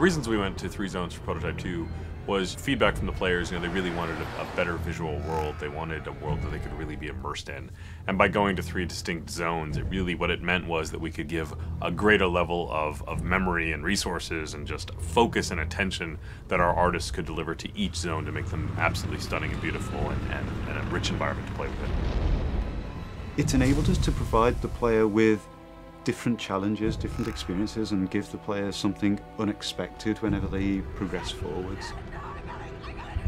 reasons we went to 3 zones for Prototype 2 was feedback from the players. They really wanted a better visual world. They wanted a world that they could really be immersed in. And by going to 3 distinct zones, what it meant was that we could give a greater level of memory and resources and just focus and attention that our artists could deliver to each zone to make them absolutely stunning and beautiful and a rich environment to play with. It's enabled us to provide the player with different challenges, different experiences, and give the player something unexpected whenever they progress forwards.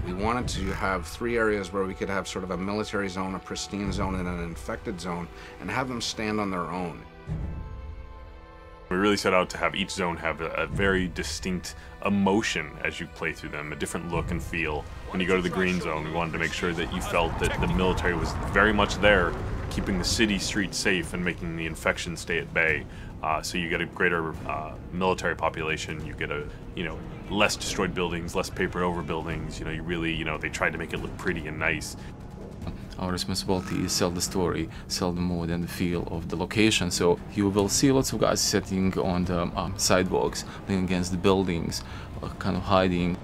We wanted to have 3 areas where we could have sort of a military zone, a pristine zone, and an infected zone, and have them stand on their own. We really set out to have each zone have a very distinct emotion as you play through them, a different look and feel. When you go to the green zone, we wanted to make sure that you felt that the military was very much there, keeping the city streets safe and making the infection stay at bay. So you get a greater military population, you get less destroyed buildings, less papered over buildings. You really, they tried to make it look pretty and nice. Our responsibility is sell the story, sell the mood and the feel of the location. So you will see lots of guys sitting on the sidewalks, leaning against the buildings, kind of hiding.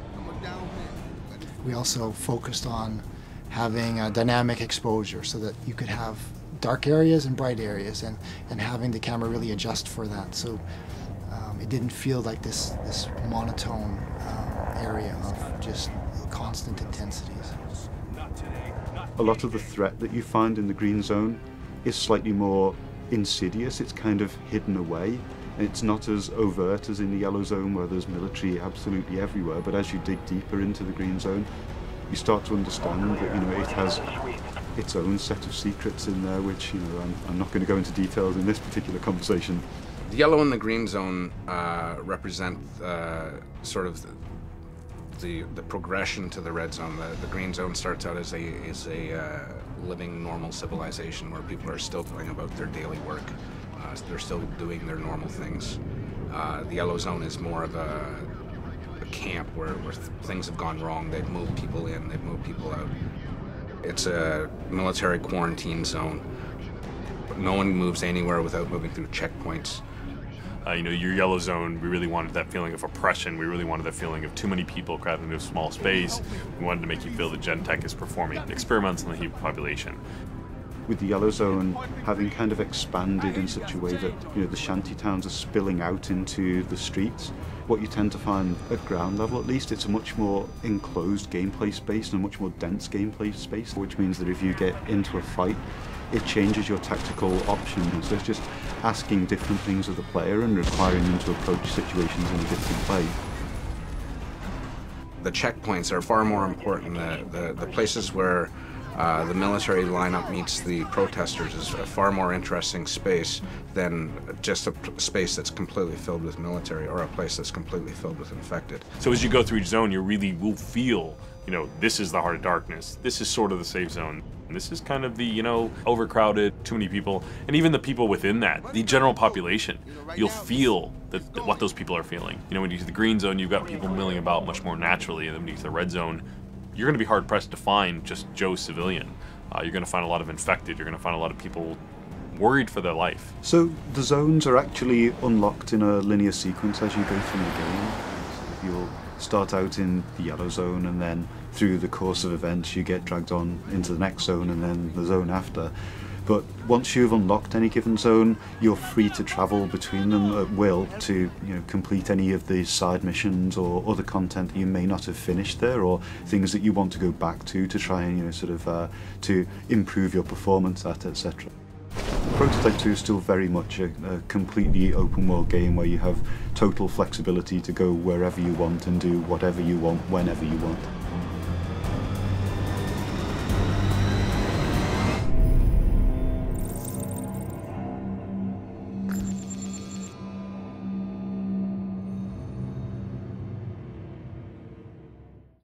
We also focused on having a dynamic exposure so that you could have dark areas and bright areas, and having the camera really adjust for that. So it didn't feel like this monotone area of just constant intensities. A lot of the threat that you find in the green zone is slightly more insidious. It's kind of hidden away. It's not as overt as in the yellow zone where there's military absolutely everywhere, but as you dig deeper into the green zone, you start to understand that it has its own set of secrets in there, which I'm not going to go into details in this particular conversation. The yellow and the green zone represent sort of the progression to the red zone. The green zone starts out as a living normal civilization where people are still going about their daily work. They're still doing their normal things. The yellow zone is more of a camp where things have gone wrong. They've moved people in, they've moved people out. It's a military quarantine zone. No one moves anywhere without moving through checkpoints. Your yellow zone, we really wanted that feeling of oppression. We really wanted that feeling of too many people crowded into a small space. We wanted to make you feel that Gentek is performing experiments on the human population. With the yellow zone having kind of expanded in such a way that the shanty towns are spilling out into the streets, what you tend to find at ground level at least, it's a much more enclosed gameplay space and a much more dense gameplay space, which means that if you get into a fight, it changes your tactical options. So it's just asking different things of the player and requiring them to approach situations in a different way. The checkpoints are far more important. The places where the military lineup meets the protesters is a far more interesting space than just a space that's completely filled with military or a place that's completely filled with infected. So as you go through each zone, you really will feel, this is the heart of darkness. This is sort of the safe zone. And this is kind of the, overcrowded, too many people. And even the people within that, the general population, you'll feel what those people are feeling. When you get to the green zone, you've got people milling about much more naturally. And then when you get to the red zone, you're going to be hard-pressed to find just Joe civilian. You're going to find a lot of infected. You're going to find a lot of people worried for their life. So the zones are actually unlocked in a linear sequence as you go through the game. You'll start out in the yellow zone, and then through the course of events you get dragged on into the next zone and then the zone after. But once you've unlocked any given zone, you're free to travel between them at will to complete any of the side missions or other content that you may not have finished there, or things that you want to go back to try and to improve your performance at, etc. Prototype 2 is still very much a completely open world game where you have total flexibility to go wherever you want and do whatever you want whenever you want.